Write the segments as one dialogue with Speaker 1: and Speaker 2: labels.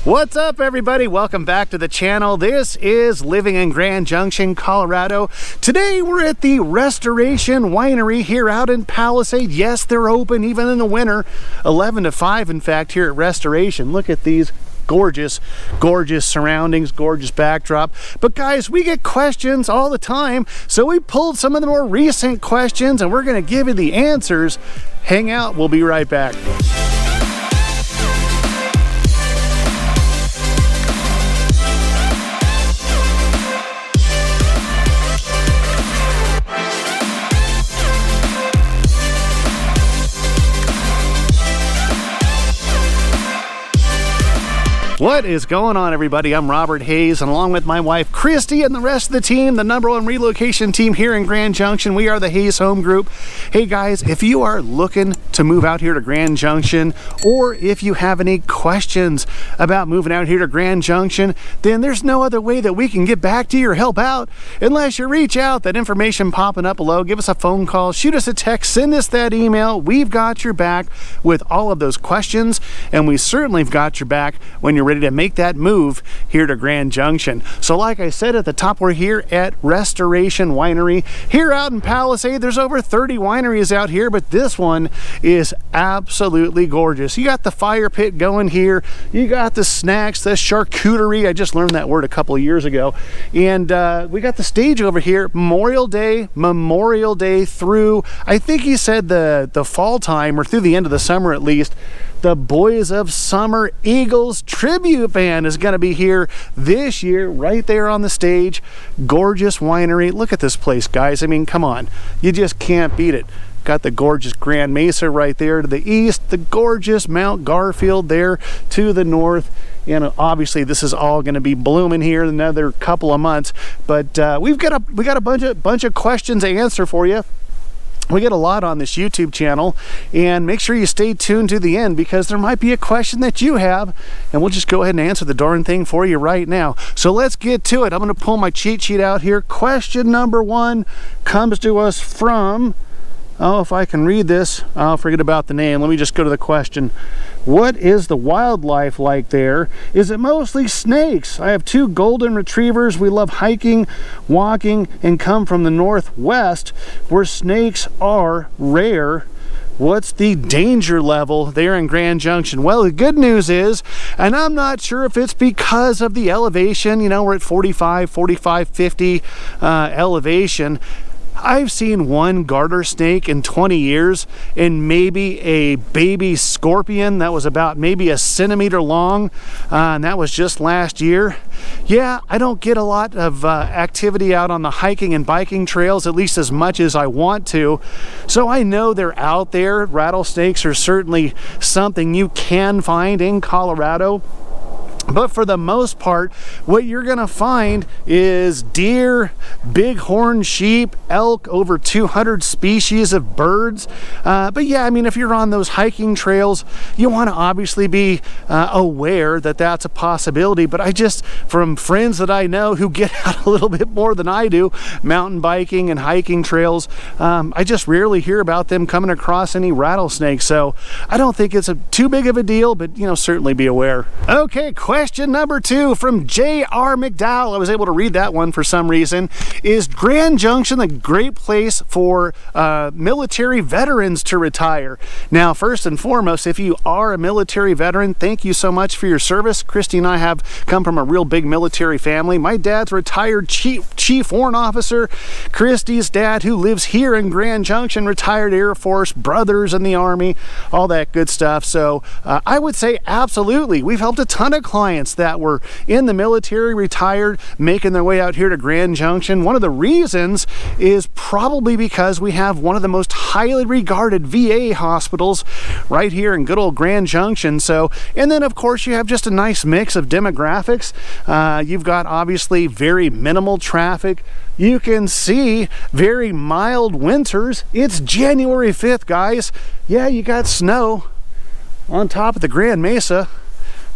Speaker 1: What's up, everybody? Welcome back to the channel. This is Living in Grand Junction, Colorado. Today we're at the Restoration Winery here out in Palisade. Yes, they're open even in the winter, 11 to 5 in fact, here at Restoration. Look at these gorgeous surroundings, gorgeous backdrop. But guys, we get questions all the time, so we pulled some of the more recent questions and we're going to give you the answers. Hang out, we'll be right back. What is going on, everybody? I'm Robert Hayes, and along with my wife Christie and the rest of the team, the #1 relocation team here in Grand Junction, we are the Hayes Home Group. Hey guys, if you are looking to move out here to Grand Junction, or if you have any questions about moving out here to Grand Junction, then there's no other way that we can get back to you or help out unless you reach out. That information popping up below. Give us a phone call, shoot us a text, send us that email. We've got your back with all of those questions, and we certainly have got your back when you're ready to make that move here to Grand Junction. So like I said at the top, we're here at Restoration Winery here out in Palisade. There's over 30 wineries out here, but this one is absolutely gorgeous. You got the fire pit going here, you got the snacks, the charcuterie. I just learned that word a couple of years ago. And we got the stage over here. Memorial Day through, I think he said the fall time, or through the end of the summer at least. The Boys of Summer Eagles tribute band is going to be here this year, right there on the stage. Gorgeous winery. Look at this place, guys. I mean, come on. You just can't beat it. Got the gorgeous Grand Mesa right there to the east, the gorgeous Mount Garfield there to the north. And obviously this is all going to be blooming here in another couple of months. But we got a bunch of questions to answer for you. We get a lot on this YouTube channel, and make sure you stay tuned to the end because there might be a question that you have, and we'll just go ahead and answer the darn thing for you right now. So let's get to it. I'm going to pull my cheat sheet out here. Question number 1 comes to us from, oh, if I can read this, I'll forget about the name. Let me just go to the question. What is the wildlife like there? Is it mostly snakes? I have 2 golden retrievers. We love hiking, walking, and come from the northwest where snakes are rare. What's the danger level there in Grand Junction? Well, the good news is, and I'm not sure if it's because of the elevation, you know, we're at 45, 50 elevation. I've seen one garter snake in 20 years and maybe a baby scorpion that was about maybe a centimeter long, and that was just last year. Yeah, I don't get a lot of activity out on the hiking and biking trails, at least as much as I want to. So I know they're out there. Rattlesnakes are certainly something you can find in Colorado. But for the most part, what you're gonna find is deer, bighorn sheep, elk, over 200 species of birds. But yeah, I mean, if you're on those hiking trails, you wanna obviously be aware that that's a possibility. But I just, from friends that I know who get out a little bit more than I do, mountain biking and hiking trails, I just rarely hear about them coming across any rattlesnakes. So I don't think it's too big of a deal, but you know, certainly be aware. Okay, question number 2 from J.R. McDowell. I was able to read that one for some reason. Is Grand Junction a great place for military veterans to retire? Now, first and foremost, if you are a military veteran, thank you so much for your service. Christy and I have come from a real big military family. My dad's retired chief warrant officer. Christy's dad, who lives here in Grand Junction, retired Air Force, brothers in the Army, all that good stuff. So I would say absolutely. We've helped a ton of clients that were in the military, retired, making their way out here to Grand Junction. One of the reasons is probably because we have one of the most highly regarded VA hospitals right here in good old Grand Junction. So, and then of course you have just a nice mix of demographics. You've got obviously very minimal traffic. You can see very mild winters. It's January 5th, guys. Yeah, you got snow on top of the Grand Mesa,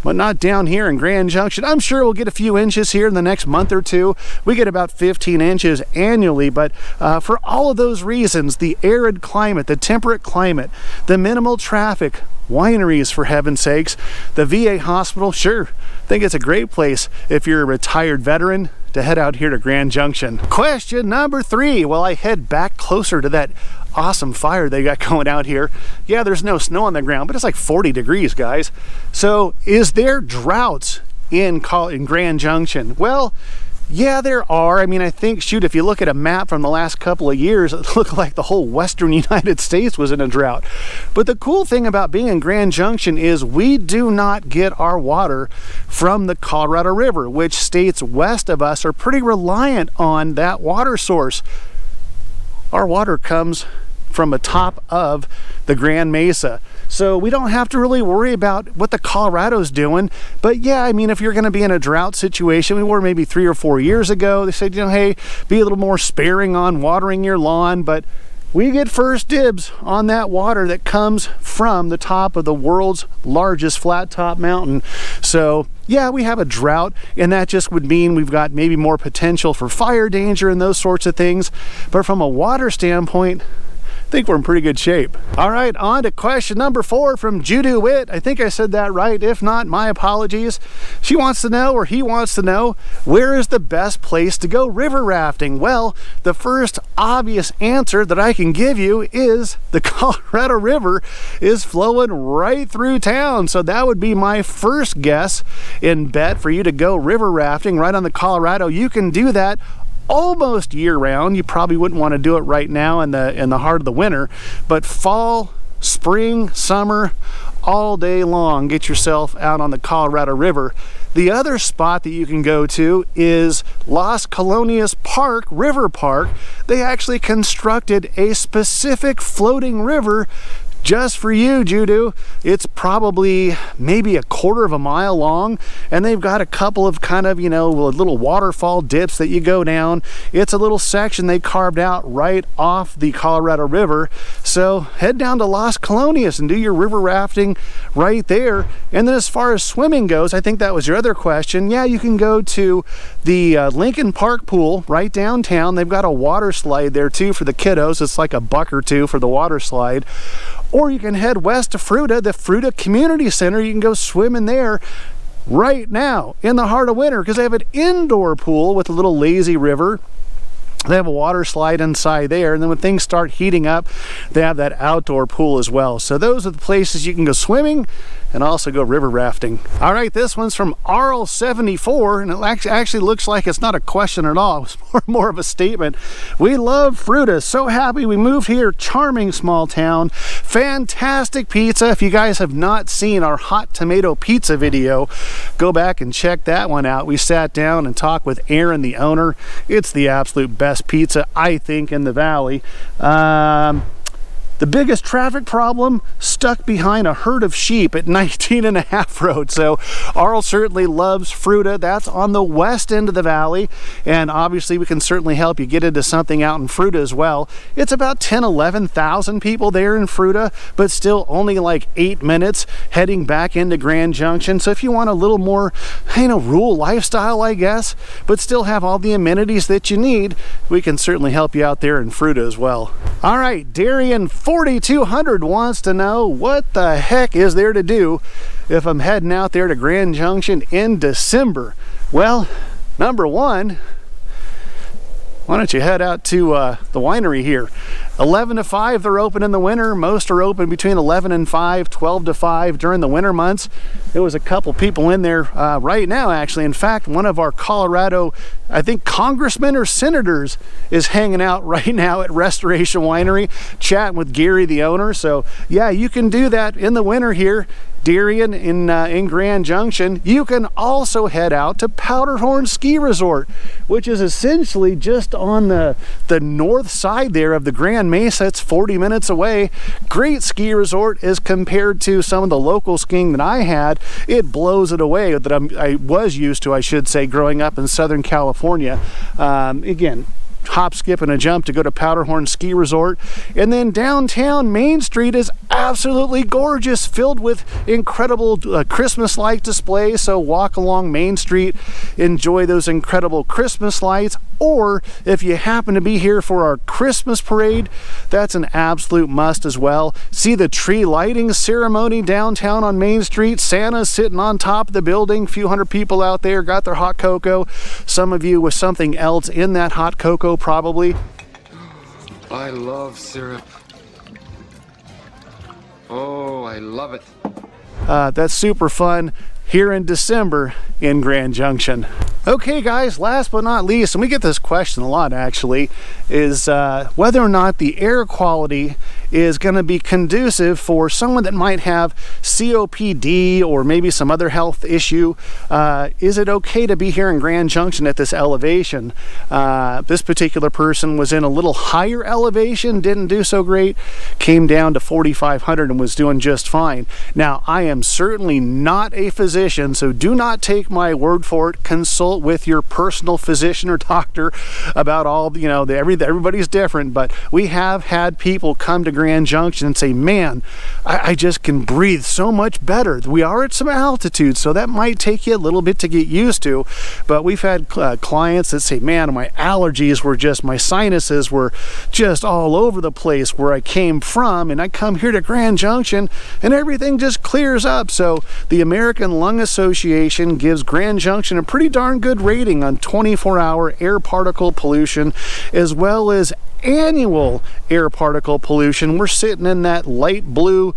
Speaker 1: but not down here in Grand Junction. I'm sure we'll get a few inches here in the next month or two. We get about 15 inches annually, but for all of those reasons, the arid climate, the temperate climate, the minimal traffic, wineries, for heaven's sakes. The VA hospital, sure, I think it's a great place if you're a retired veteran to head out here to Grand Junction. Question number 3. Well, I head back closer to that awesome fire they got going out here. Yeah, there's no snow on the ground, but it's like 40 degrees, guys. So is there droughts in Grand Junction? Well, yeah, there are. I mean, I think, shoot, if you look at a map from the last couple of years, it looked like the whole western United States was in a drought. But the cool thing about being in Grand Junction is we do not get our water from the Colorado River, which states west of us are pretty reliant on that water source. Our water comes from atop of the Grand Mesa. So we don't have to really worry about what the Colorado's doing. But yeah, I mean, if you're going to be in a drought situation, we were maybe 3 or 4 years ago, they said, you know, hey, be a little more sparing on watering your lawn. But we get first dibs on that water that comes from the top of the world's largest flat top mountain. So yeah, we have a drought, and that just would mean we've got maybe more potential for fire danger and those sorts of things. But from a water standpoint, I think we're in pretty good shape. All right, on to question number 4 from Judo Wit. I think I said that right. If not, my apologies. She wants to know, or he wants to know, where is the best place to go river rafting? Well, the first obvious answer that I can give you is the Colorado River is flowing right through town. So that would be my first guess and bet for you to go river rafting right on the Colorado. You can do that almost year-round. You probably wouldn't want to do it right now in the heart of the winter, but fall, spring, summer, all day long, get yourself out on the Colorado River. The other spot that you can go to is Las Colonias Park, River Park. They actually constructed a specific floating river just for you, Judo. It's probably maybe a quarter of a mile long, and they've got a couple of kind of, you know, little waterfall dips that you go down. It's a little section they carved out right off the Colorado River. So head down to Las Colonias and do your river rafting right there. And then as far as swimming goes, I think that was your other question. Yeah, you can go to the Lincoln Park pool right downtown. They've got a water slide there too for the kiddos. It's like a buck or two for the water slide. Or you can head west to Fuda, the Fuda Community Center. You can go swimming there right now in the heart of winter because they have an indoor pool with a little lazy river. They have a water slide inside there, and then when things start heating up, they have that outdoor pool as well. So those are the places you can go swimming and also go river rafting. All right, this one's from Arl74, and it actually looks like it's not a question at all. It's more of a statement. We love Fuda. So happy we moved here. Charming small town. Fantastic pizza. If you guys have not seen our hot tomato pizza video, go back and check that one out. We sat down and talked with Aaron, the owner. It's the absolute best pizza, I think, in the valley. The biggest traffic problem, stuck behind a herd of sheep at 19.5 Road. So Arl certainly loves Fuda. That's on the west end of the valley, and obviously we can certainly help you get into something out in Fuda as well. It's about 11,000 people there in Fuda, but still only like 8 minutes heading back into Grand Junction. So if you want a little more, you know, rural lifestyle, I guess, but still have all the amenities that you need, we can certainly help you out there in Fuda as well. All right, Darian 4200 wants to know, what the heck is there to do if I'm heading out there to Grand Junction in December? Well, number one, why don't you head out to the winery here. 11 to 5 they're open in the winter. Most are open between 11 and 5, 12 to 5 during the winter months. There was a couple people in there right now, actually. In fact, one of our Colorado, I think, congressmen or senators is hanging out right now at Restoration Winery, chatting with Gary, the owner. So yeah, you can do that in the winter here, Darien, in Grand Junction. You can also head out to Powderhorn Ski Resort, which is essentially just on the north side there of the Grand Mesa. It's 40 minutes away. Great ski resort as compared to some of the local skiing that I had. It blows it away that I was used to, I should say, growing up in Southern California. Again, hop, skip, and a jump to go to Powderhorn Ski Resort. And then downtown Main Street is absolutely gorgeous, filled with incredible Christmas light displays. So walk along Main Street, enjoy those incredible Christmas lights. Or if you happen to be here for our Christmas parade, that's an absolute must as well. See the tree lighting ceremony downtown on Main Street. Santa's sitting on top of the building. A few hundred people out there got their hot cocoa. Some of you with something else in that hot cocoa probably.
Speaker 2: I love syrup. Oh, I love it.
Speaker 1: That's super fun here in December in Grand Junction. Okay guys, last but not least, and we get this question a lot actually, is whether or not the air quality is going to be conducive for someone that might have COPD or maybe some other health issue. Is it okay to be here in Grand Junction at this elevation? This particular person was in a little higher elevation, didn't do so great, came down to 4,500 and was doing just fine. Now, I am certainly not a physician, so do not take my word for it. Consult with your personal physician or doctor about all, you know, everybody's different, but we have had people come to Grand Junction and say, man, I just can breathe so much better. We are at some altitude, so that might take you a little bit to get used to, but we've had clients that say, man, my allergies were just, my sinuses were just all over the place where I came from, and I come here to Grand Junction and everything just clears up. So the American Lung Association gives Grand Junction a pretty darn good rating on 24-hour air particle pollution, as well as annual air particle pollution. We're sitting in that light blue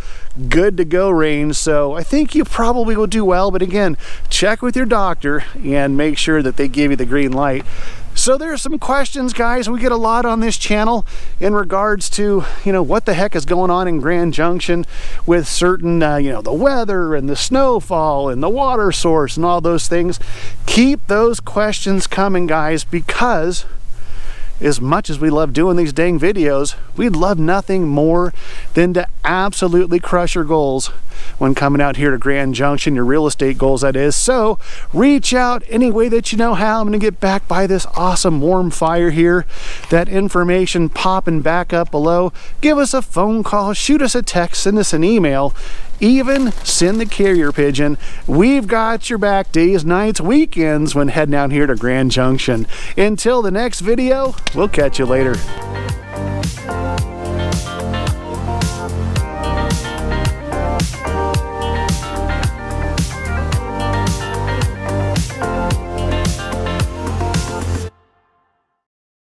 Speaker 1: good to go range, so I think you probably will do well. But again, check with your doctor and make sure that they give you the green light. So there's some questions, guys. We get a lot on this channel in regards to, you know, what the heck is going on in Grand Junction with certain, you know, the weather and the snowfall and the water source and all those things. Keep those questions coming, guys, because as much as we love doing these dang videos, we'd love nothing more than to absolutely crush your goals when coming out here to Grand Junction, your real estate goals, that is. So reach out any way that you know how. I'm going to get back by this awesome warm fire here. That information popping back up below. Give us a phone call, shoot us a text, send us an email, even send the carrier pigeon. We've got your back days, nights, weekends when heading out here to Grand Junction. Until the next video, we'll catch you later.